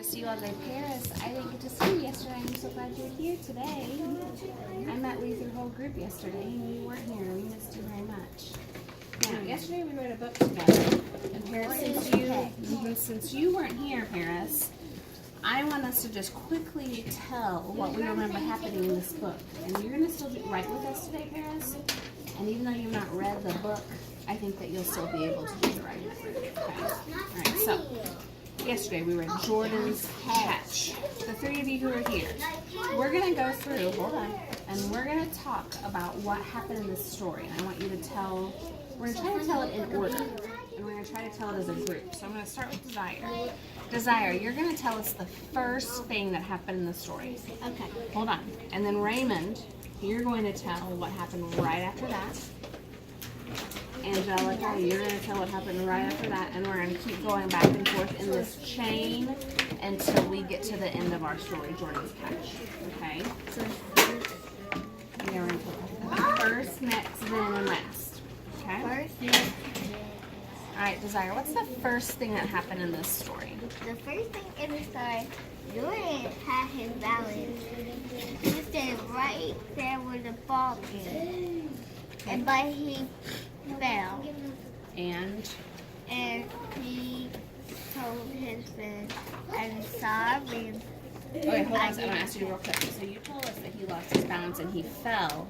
see you all day. Paris, I didn't get to see you yesterday. I'm so glad you're here today. I met with your whole group yesterday, and you weren't here. We missed you very much. Now, yesterday we read a book together. And Paris, since you weren't here, Paris, I want us to just quickly tell what we remember happening in this book. And you're going to still write with us today, Paris. And even though you've not read the book, I think that you'll still be able to do the writing. Okay. All right. So yesterday we read Jordan's Catch. The three of you who are here, we're going to go through. Hold on. And we're going to talk about what happened in this story. And I want you to tell. We're going to try to tell it in order. And we're going to try to tell it as a group. So I'm going to start with Desire. Desire, you're going to tell us the first thing that happened in the story. Okay. Hold on. And then Raymond, you're going to tell what happened right after that. Angelica, you're going to tell what happened right after that. And we're going to keep going back and forth in this chain until we get to the end of our story, Jordan's Catch. Okay? Yeah, we're going to put first, next, then, and last. Okay? First, next. All right, Desire, what's the first thing that happened in this story? The first thing in the story, Jordan had his balance. He was standing right there where the ball is. But he fell. And He told his friend, I'm sorry. okay, hold on. I want to ask you real quick. So you told us that he lost his balance and he fell,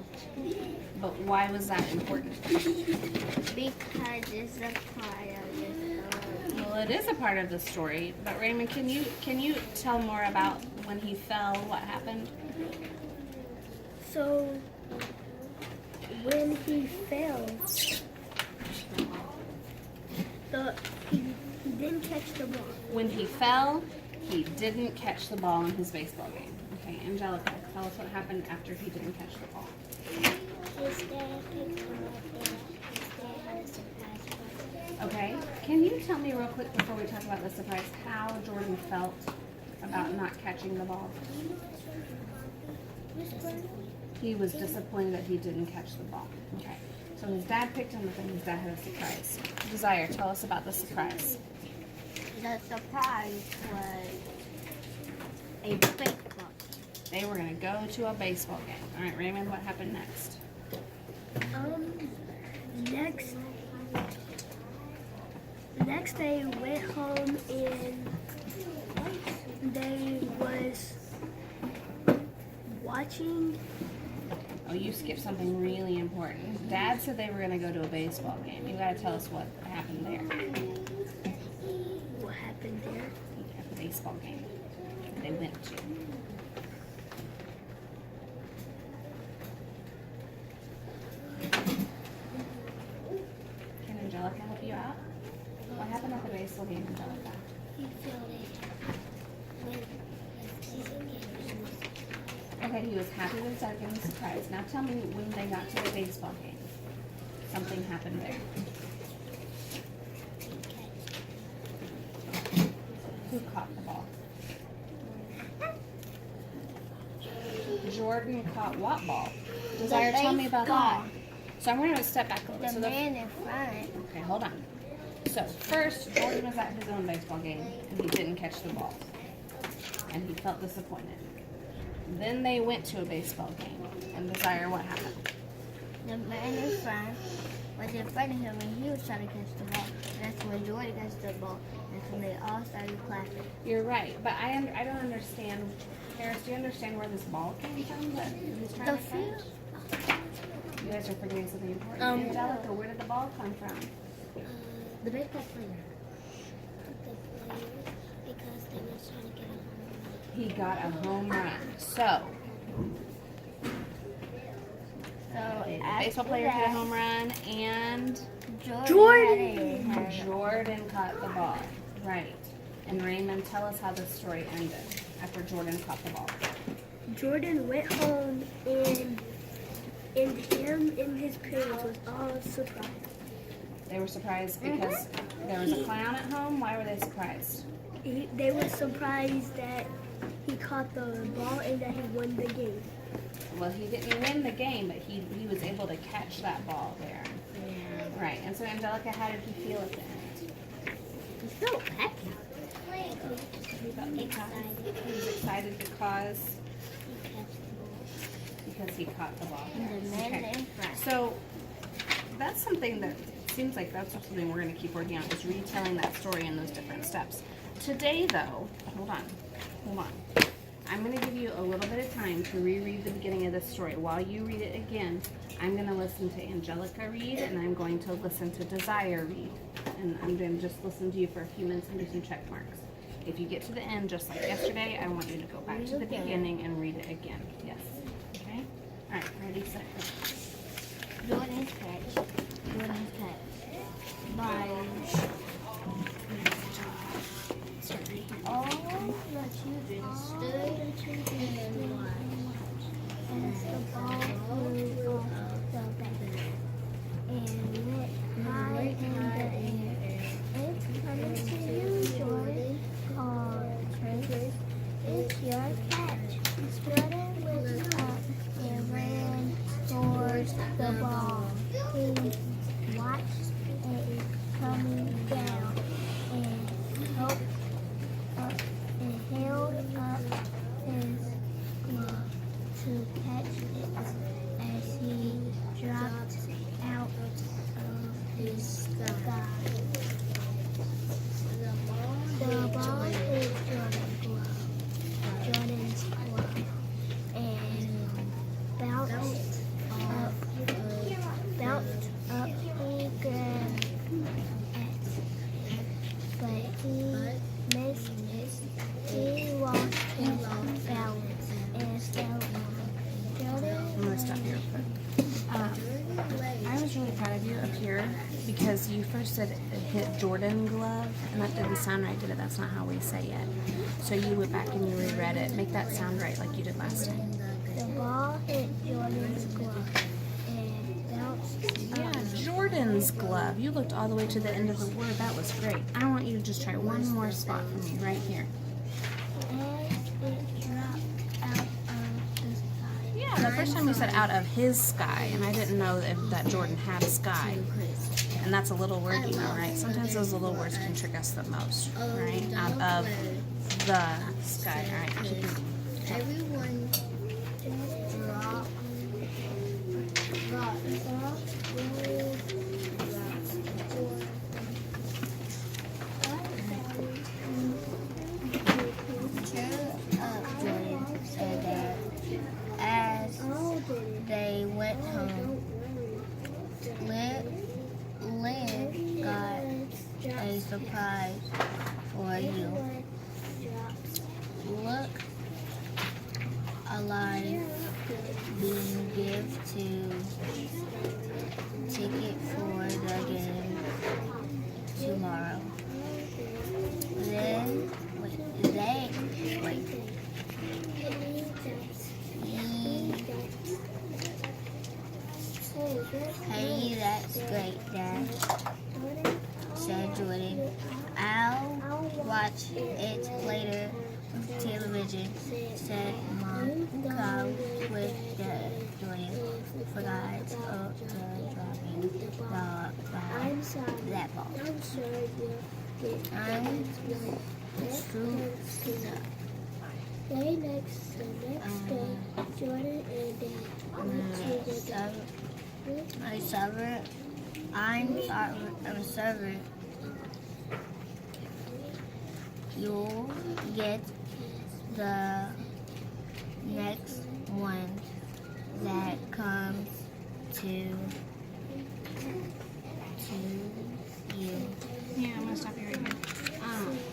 but why was that important? Because it's a part of the story. Well, it is a part of the story. But Raymond, can you tell more about when he fell? What happened? So, when he fell, he didn't catch the ball. When he fell, he didn't catch the ball in his baseball game. Okay, Angelica, tell us what happened after he didn't catch the ball. His dad picked him up and his dad had a surprise for him. Okay, can you tell me real quick before we talk about the surprise how Jordan felt about not catching the ball? He was disappointed that he didn't catch the ball. Okay, so his dad picked him up and his dad had a surprise. Desire, tell us about the surprise. The surprise was a baseball. They were going to go to a baseball game. All right, Raymond, what happened next? Next they went home and they was watching. Oh, you skipped something really important. Dad said they were going to go to a baseball game. You got to tell us what happened there. What happened there? At the baseball game they went to. Can Angelica help you out? What happened at the baseball game, Angelica? He felt it when the season game was. Okay, he was happy with his dad getting a surprise. Now tell me when they got to the baseball game. Something happened there. Who caught the ball? Jordan caught what ball? Desire, tell me about that. So I'm going to step back a little. The So man in front. okay, hold on. So first, Jordan was at his own baseball game and he didn't catch the ball. And he felt disappointed. Then they went to a baseball game. And Desire, what happened? The man in front was in front of him and he was trying to catch the ball. That's when Jordan catched the ball. That's when they all started clapping. You're right, but I don't understand. Harris, do you understand where this ball came from that he's trying The to field. catch? You guys are forgetting something important. Angelica, where did the ball come from? The baseball player. The players because they was trying to get a home run. He got a home run. So the baseball player hit a home run and Jordan caught the ball. Right. And Raymond, tell us how the story ended after Jordan caught the ball. Jordan went home and him and his parents was all surprised. They were surprised because there was a clown at home. Why were they surprised? They were surprised that he caught the ball and that he won the game. Well, he didn't win the game, but he was able to catch that ball there. Yeah. Right. And so, Angelica, how did he feel at the end? He's so happy. about the tie? He's excited because he caught the ball. Okay. So that's something that seems like that's something we're going to keep working on, is retelling that story in those different steps. Today, though, hold on. I'm going to give you a little bit of time to reread the beginning of this story. While you read it again, I'm going to listen to Angelica read, and I'm going to listen to Desire read. And I'm going to just listen to you for a few minutes and do some check marks. If you get to the end, just like yesterday, I want you to go back to the beginning and read it again. Yes. Okay? All right, ready, set, go. Jordan's catch. By Start right here. all the children stood and watched as the ball flew off the bat and went high in the air. It's coming to you, Jordan, called Trace. It's your catch. Jordan went up and ran towards the ball. He watched it coming down and held up his glove to catch it as he dropped out of his sky. The ball hit Jordan's glove, and bounced up he grabbed it, but he missed it. He lost his balance and fell on. Jordan I'm going to stop here real quick. I was really proud of you up here because you first said it hit Jordan glove, and that didn't sound right, did it? That's not how we say it. So you went back and you reread it. Make that sound right like you did last time. The ball hit Jordan's glove and bounced Yeah, Jordan's glove. You looked all the way to the end of the word. That was great. I want you to just try one more spot for me right here. as it dropped out of the sky. Yeah, the first time you said out of his sky, and I didn't know that Jordan had a sky. And that's a little word, you know, right? Sometimes those little words can trick us the most, right? Out of the sky. All right, keep reading. Everyone Jordan said that as they went home, Lynn got a surprise for you. Look alive being give to ticket for the game tomorrow. Then Hey, that's great, Dad, said Jordan. I'll watch it later on television, said Mom. Come with the Jordan forgot dropping that ball. I'm true. The next day, Jordan and Dad went to the I'm sorry. You'll get the next one that comes to you. Yeah, I'm going to stop you right here.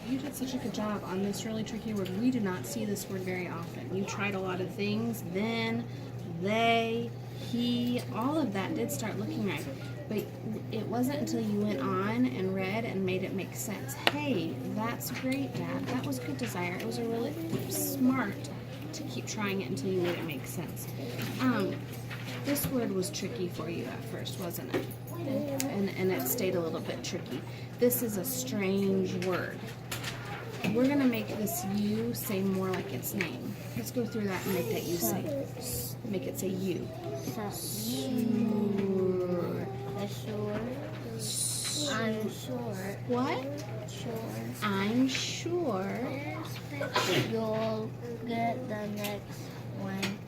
You did such a good job on this really tricky word. We do not see this word very often. You tried a lot of things. Then, they, he, all of that did start looking right. But it wasn't until you went on and read and made it make sense. Hey, that's great, Dad. That was good, Desire. It was a really smart to keep trying it until you made it make sense. This word was tricky for you at first, wasn't it? And it stayed a little bit tricky. This is a strange word. We're going to make this you say more like its name. Let's go through that and make that you say. Make it say you. I'm sure. What? Sure. I'm sure. You'll get the next one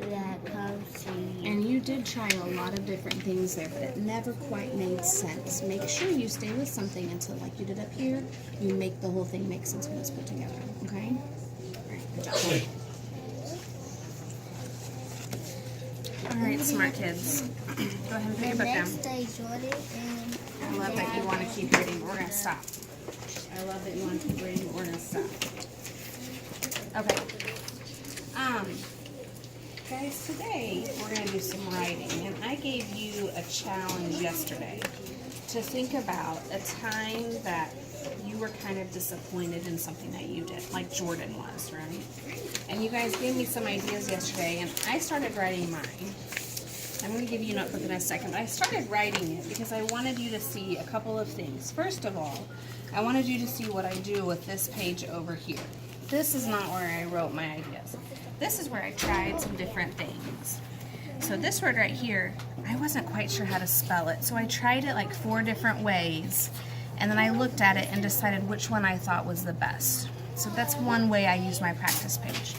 that comes to you. And you did try a lot of different things there, but it never quite made sense. Make sure you stay with something until, like you did up here, you make the whole thing make sense when it's put together. Okay? All right, good job. All right, smart kids. Go ahead and put your The book down. next day, Jordan and I love that you want to keep reading, but we're going to stop. I love that you want to keep reading, but we're going to stop. Okay. Guys, today we're going to do some writing, and I gave you a challenge yesterday to think about a time that you were kind of disappointed in something that you did, like Jordan was, right? And you guys gave me some ideas yesterday, and I started writing mine. I'm going to give you a notebook in a second, but I started writing it because I wanted you to see a couple of things. First of all, I wanted you to see what I do with this page over here. This is not where I wrote my ideas. This is where I tried some different things. So this word right here, I wasn't quite sure how to spell it, so I tried it like 4 different ways, and then I looked at it and decided which one I thought was the best. So that's one way I use my practice page.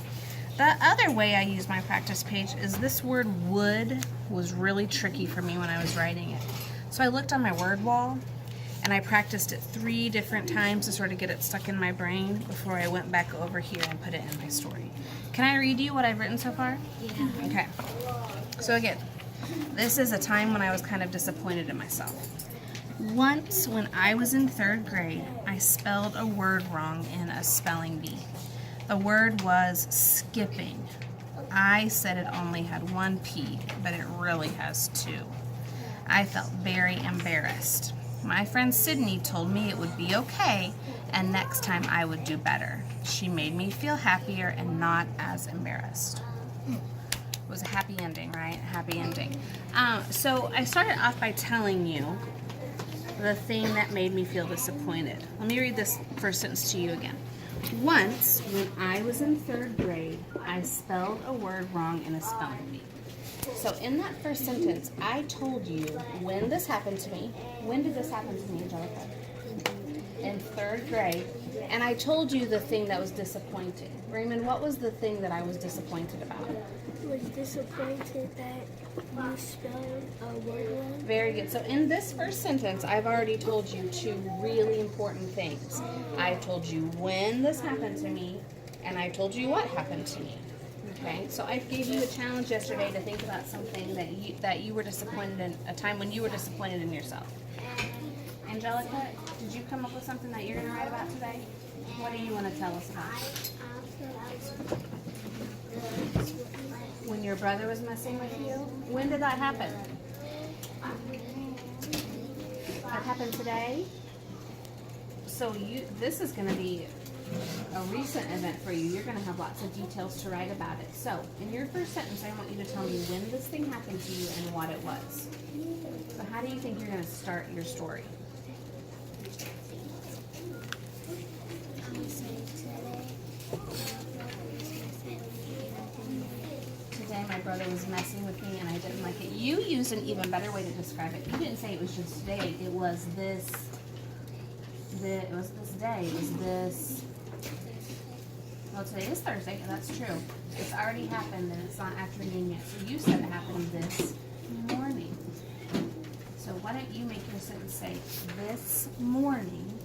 The other way I use my practice page is this word would was really tricky for me when I was writing it. So I looked on my word wall and I practiced it 3 different times to sort of get it stuck in my brain before I went back over here and put it in my story. Can I read you what I've written so far? Yeah. Okay. So again, this is a time when I was kind of disappointed in myself. Once when I was in 3rd grade, I spelled a word wrong in a spelling bee. The word was skipping. I said it only had 1 P, but it really has 2. I felt very embarrassed. My friend Sydney told me it would be okay, and next time I would do better. She made me feel happier and not as embarrassed. It was a happy ending, right? Happy ending. So I started off by telling you the thing that made me feel disappointed. Let me read this first sentence to you again. Once, when I was in 3rd grade, I spelled a word wrong in a spelling bee. So in that first sentence, I told you when this happened to me. When did this happen to me, Angelica? In 3rd grade. And I told you the thing that was disappointing. Raymond, what was the thing that I was disappointed about? I was disappointed that you spelled a word wrong. Very good. So in this first sentence, I've already told you 2 really important things. I told you when this happened to me, and I told you what happened to me. Okay, so I gave you a challenge yesterday to think about something that you were disappointed in, a time when you were disappointed in yourself. Angelica, did you come up with something that you're going to write about today? What do you want to tell us about? When your brother was messing with you? When did that happen? That happened today? So this is going to be a recent event for you. You're going to have lots of details to write about it. So, in your first sentence, I want you to tell me when this thing happened to you and what it was. So, how do you think you're going to start your story? Today, my brother was messing with me and I didn't like it. You used an even better way to describe it. You didn't say it was just today. It was this. It was this day. It was this. Well, today is Thursday. That's true. It's already happened and it's not afternoon yet. So you said it happened this morning. So why don't you make your sentence say, this morning.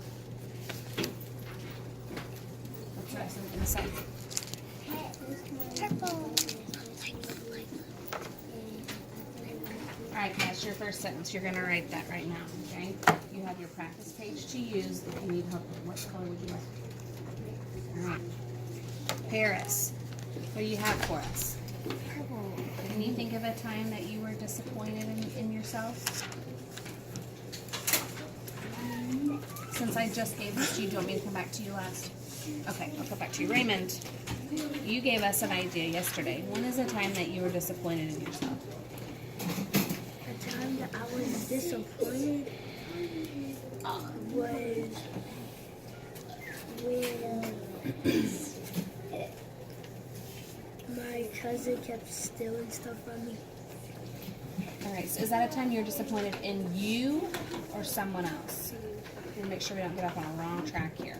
What's the rest of it going to say? Purple. All right, that's your first sentence. You're going to write that right now, okay? You have your practice page to use if you need help. What color would you like? All right. Paris, what do you have for us? Purple. Can you think of a time that you were disappointed in yourself? Since I just gave this to you, do you want me to come back to you last? Okay, I'll come back to you. Raymond, you gave us an idea yesterday. When is a time that you were disappointed in yourself? The time that I was disappointed was when my cousin kept stealing stuff from me. Alright, so is that a time you're disappointed in you or someone else? We'll make sure we don't get off on a wrong track here.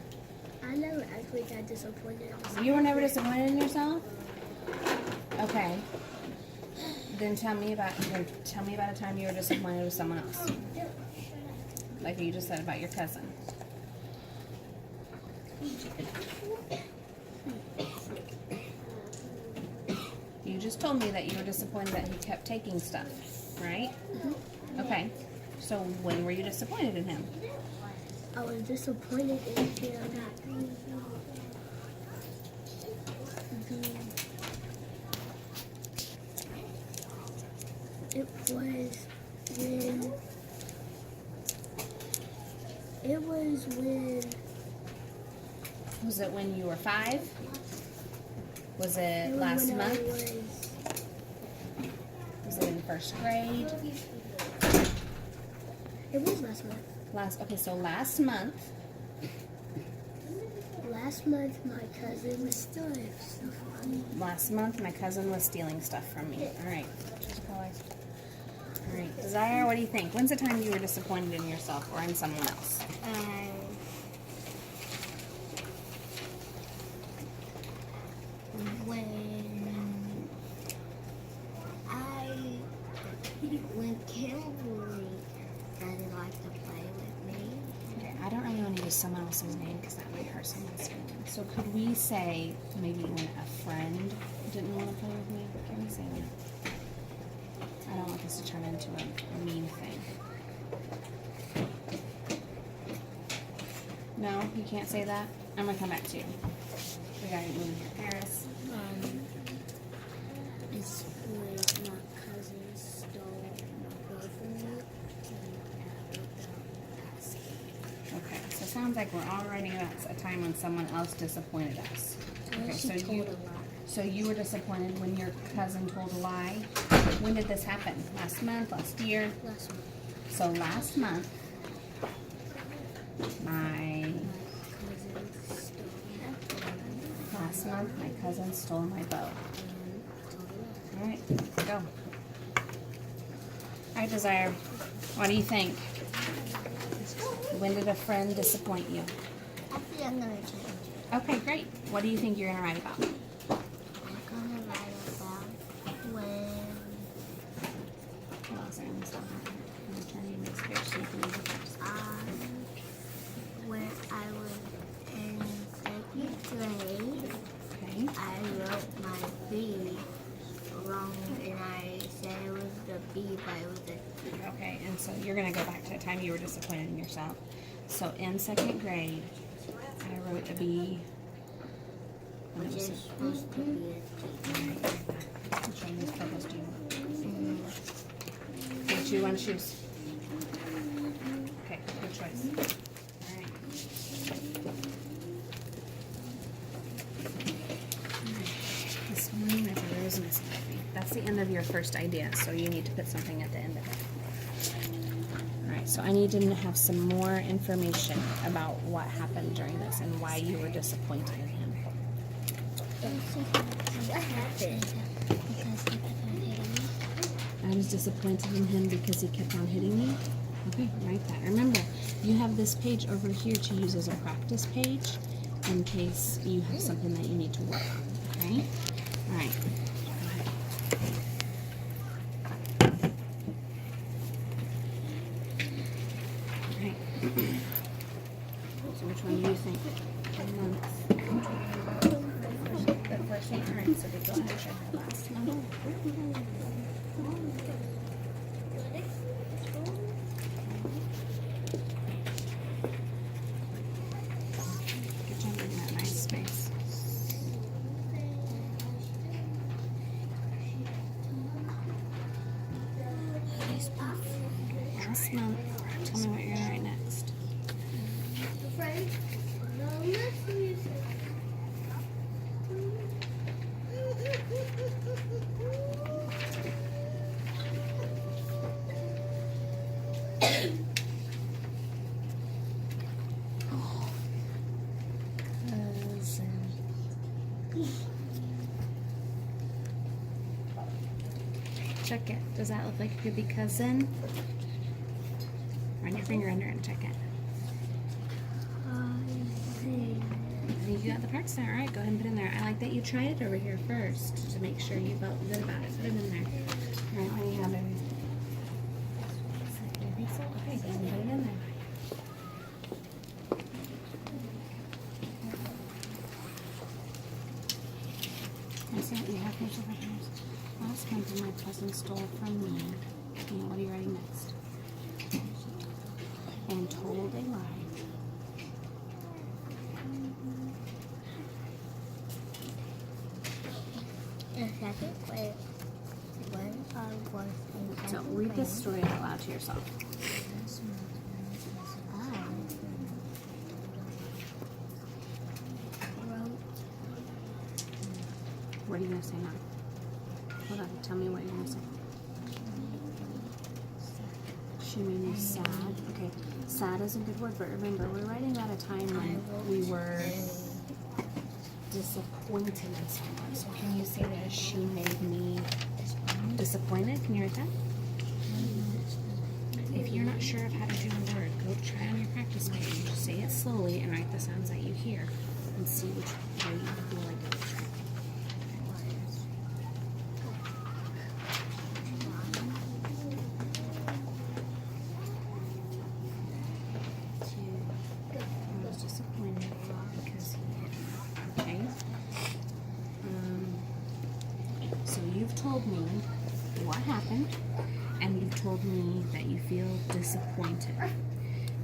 I never actually got disappointed. You were never disappointed in yourself? Okay. Then tell me about a time you were disappointed with someone else. Like you just said about your cousin. You just told me that you were disappointed that he kept taking stuff, right? Mm-hmm. Okay. So when were you disappointed in him? I was disappointed in him. It was when. Was it when you were 5? Was it was last when month? Was it in first grade? It was last month. So last month. Last month, my cousin was stealing stuff from me. Last month, my cousin was stealing stuff from me. All right. All right. Desire, what do you think? When's the time you were disappointed in yourself or in someone else? When Kimberly doesn't like to play with me. Okay, I don't really want to use someone else's name because that might hurt someone's feelings. So could we say maybe when a friend didn't want to play with me? Can we say that? I don't want this to turn into a mean thing. No, you can't say that? I'm going to come back to you. We got to move here. Paris. It's when my cousin stole my ball from me. Okay, so it sounds like we're all writing about a time when someone else disappointed us. Okay, so you were disappointed when your cousin told a lie. When did this happen? Last month? Last year? Last month. So last month, my cousin stole my bow. All right, go. All right, Desire, what do you think? When did a friend disappoint you? I think I'm gonna change it. Okay, great. What do you think you're gonna write about? I'm gonna write about when Hold on a second, I'm gonna turn you this page so you can read the first. when I was in second grade. Okay. I wrote my B wrong, and I said it was the B, but it was the T. Okay, and so you're gonna go back to a time you were disappointed in yourself. So in second grade, I wrote a B. And it Which was is supposed to be a T. Which one of these purples do you want? Which you want to choose? Okay, good choice. Alright. This one is a rose missing. That's the end of your first idea, so you need to put something at the end of it. Alright, so I need to have some more information about what happened during this and why you were disappointed in him. What happened? Because he kept on hitting me. I was disappointed in him because he kept on hitting me. Okay, write that. Remember, you have this page over here to use as a practice page in case you have something that you need to work on. Okay? Alright. Alright. So which one do you think? The first one. Alright, so we go ahead and try her last one. Good job in that nice space. Last month. Tell me what you're gonna write next. Check it. Does that look like it could be cousin? Run your finger under it and check it. I think you got the parts there. All right, go ahead and put it in there. I like that you tried it over here first to make sure you felt good about it. Put it in there. All right, what do you have, baby? I think so. Okay, go ahead and put it in there. I see what you have here. Last month my cousin stole from me. And what are you writing next? And told a lie. So read this story out loud to yourself. What are you going to say now? Hold on, tell me what you're going to say. She made me sad. Okay, sad is a good word, but remember, we're writing about a time when we were disappointed in someone. So can you say that she made me disappointed? Can you write that? If you're not sure of how to do a word, go try on your practice page. Say it slowly and write the sounds that you hear and see which way you feel like it is. I was disappointed because he hit me. Okay? So you've told me what happened, and you've told me that you feel disappointed.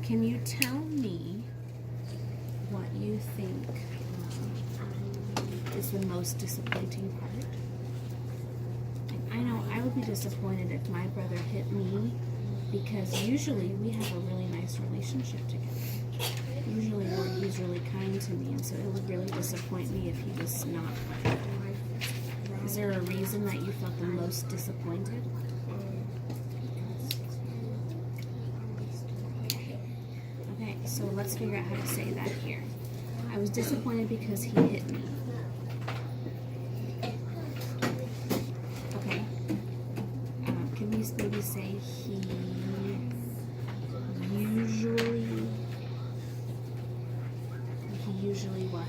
Can you tell me what you think is the most disappointing part? I know I would be disappointed if my brother hit me, because usually we have a really nice relationship together. Usually he's really kind to me, and so it would really disappoint me if he was not. Is there a reason that you felt the most disappointed? Okay, so let's figure out how to say that here. I was disappointed because he hit me. Okay. Can we maybe say he usually what?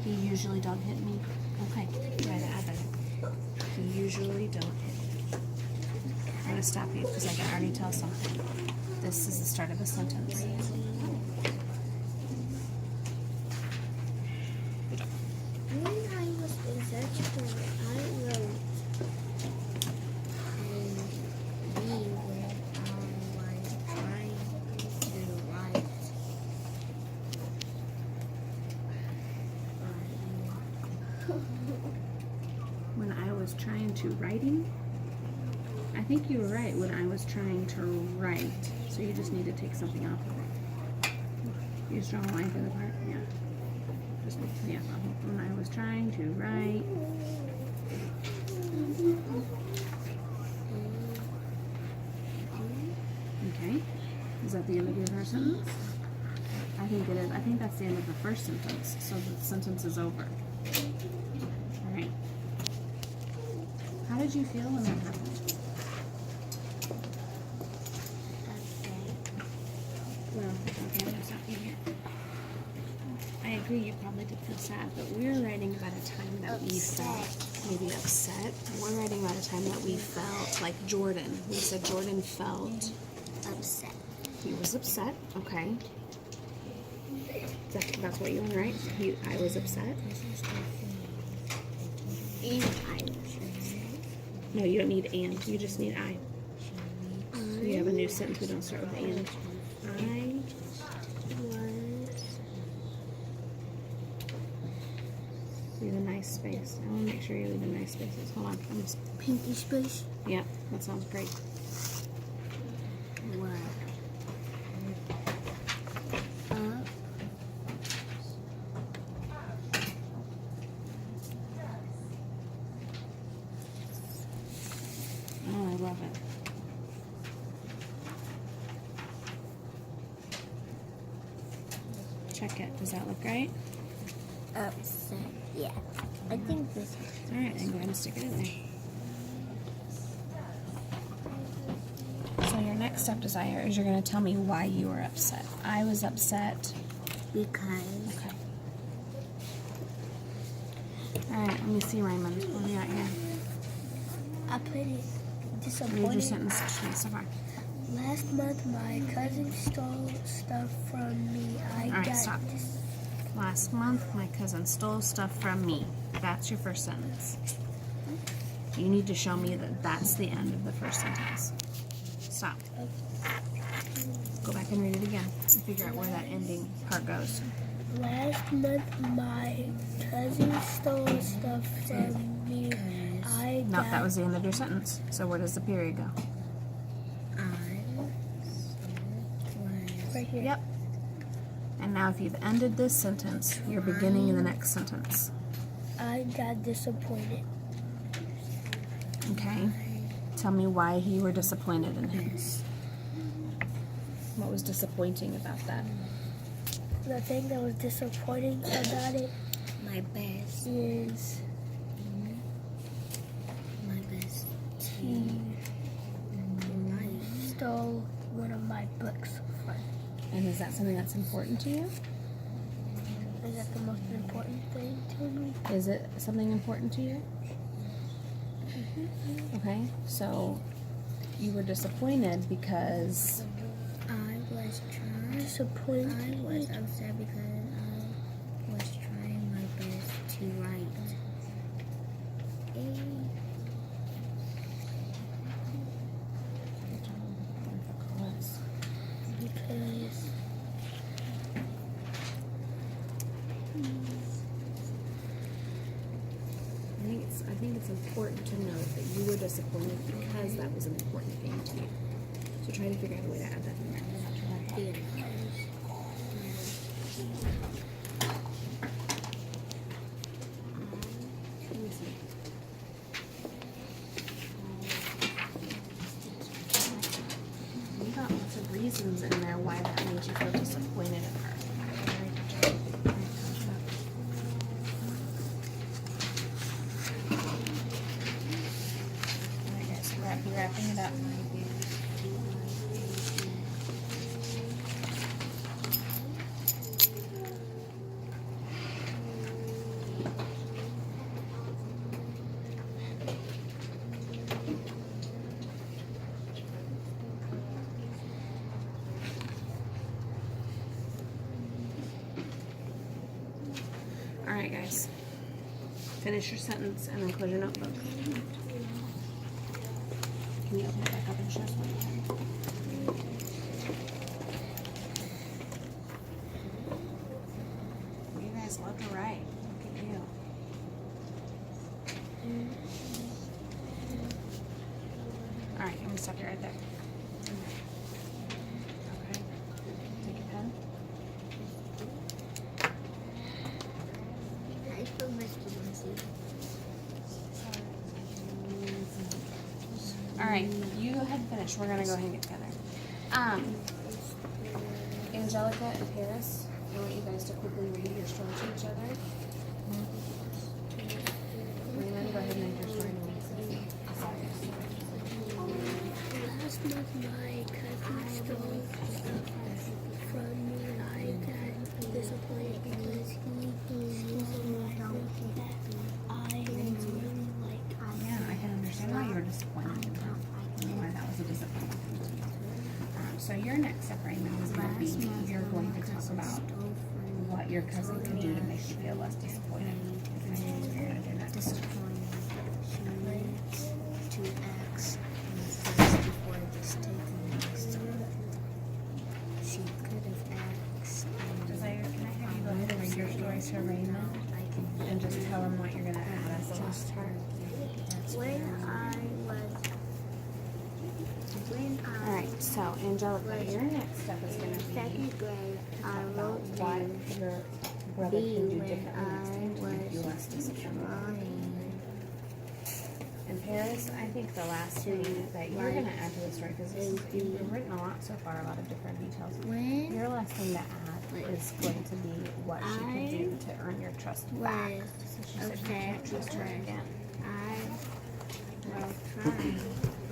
He usually don't hit me. Okay, try to add that. He usually don't hit me. I'm gonna stop you because I can already tell something. This is the start of a sentence. When I was in search for I wrote and we were trying to write. When I was trying to writing, I think you were right. When I was trying to write, so you just need to take something off of it. You just draw a line through the part, yeah. Just yeah. When I was trying to write. Okay, is that the end of your first sentence? I think it is. I think that's the end of the first sentence, so the sentence is over. All right. How did you feel when that happened? Well, okay, I'm gonna stop you here. I agree, you probably did feel sad, but we're writing about a time that we felt maybe upset. We're writing about a time that we felt like Jordan. We said Jordan felt Upset. he was upset. Okay. That's what you want to write? I was upset? And I was upset. No, you don't need and. You just need I. So you have a new sentence. We don't start with and. I was. Leave a nice space. I want to make sure you leave a nice spaces. Hold on. I'm just. Pinky space. Yeah, that sounds great. What? Oh, I love it. Check it. Does that look right? Upset. Yeah. I think this is. All right, then go ahead and stick it in there. step, Desire, is you're going to tell me why you were upset. I was upset Because. Okay. Alright, let me see, Raymond. What do we got here? I put it Read your disappointed. sentence so far. Last month, my cousin stole stuff from me. Alright, stop. Last month, my cousin stole stuff from me. That's your first sentence. You need to show me that that's the end of the first sentence. Stop. Go back and read it again and figure out where that ending part goes. Last month, my cousin stole stuff from me. No, that was the end of your sentence. So where does the period go? Right here. Yep. And now if you've ended this sentence, you're beginning the next sentence. I got disappointed. Okay? Tell me why you were disappointed in him. What was disappointing about that? The thing that was disappointing about it My best. is My best. he stole one of my books from. And is that something that's important to you? Is that the most important thing to me? Is it something important to you? Okay, so you were disappointed because I was trying. Disappointed. I was upset because I was trying my best to write a. Because I think it's important to note that you were disappointed because that was an important thing to you. So try to figure out a way to add that in there. Let me see. You got lots of reasons in there why that made you feel disappointed in her. Alright guys, wrapping it up. Alright guys, finish your sentence and then close your notebook. Can you open it back up and show us what you have? You guys love to write. Look at you. Alright, I'm gonna stop you right there. Okay. Take your pen. I feel messy. Alright, you go ahead and finish. We're gonna go ahead and get together. Angelica and Paris, I want you guys to quickly read your story to each other. Raymond, go ahead and make your story to me. last month, my cousin stole stuff from me. I got disappointed because he stole my book that I really like. Yeah, I can understand why you were disappointed in her. And why that was a disappointment to you. So your next step, Raymond, is going to be you're going to talk about what your cousin could do to make you feel less disappointed. Okay, so you're going to do that. Disappointed. She went to ask me first before just taking my stuff. She could have asked me. Desire, can I have you go ahead and read your story to Raymond and just tell him what you're going to add as the last part? Alright, so Angelica, your next step is going to be Second grade, I wrote what your brother can do when differently next time to make you less disappointed. And Paris, I think the last thing that you're going to add to the story, because you've written a lot so far, a lot of different details. When Your last thing to add is going to be what she can do to earn your trust back. So she said you can't trust her again. I will try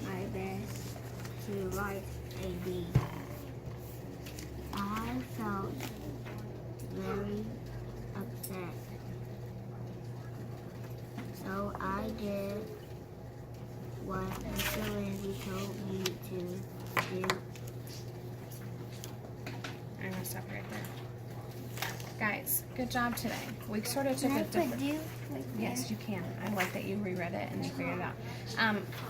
my best to write a B. I felt very upset. So I did what Mr. Lindsay told me to do. I'm gonna stop right there. Guys, good job today. We sort of took Can I a put different. do right there? Yes, you can. I like that you reread it and you figured it out.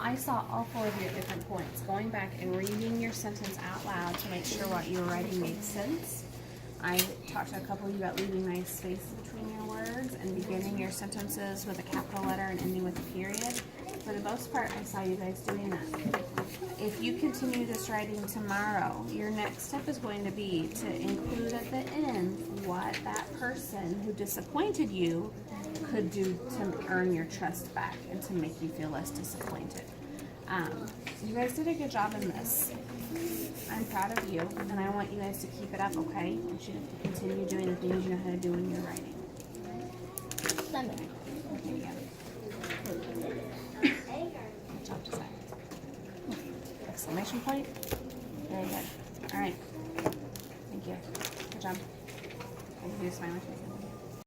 I saw all four of your different points. Going back and reading your sentence out loud to make sure what you were writing made sense. I talked to a couple of you about leaving nice space between your words and beginning your sentences with a capital letter and ending with a period. For the most part, I saw you guys doing that. If you continue this writing tomorrow, your next step is going to be to include at the end what that person who disappointed you could do to earn your trust back and to make you feel less disappointed. You guys did a good job in this. I'm proud of you, and I want you guys to keep it up, okay? I want you to continue doing the things you know how to do when you're writing. Lemon. Here you go. Good job, Josiah. Exclamation point. Very good. All right. Thank you. Good job. I can do a smile with me.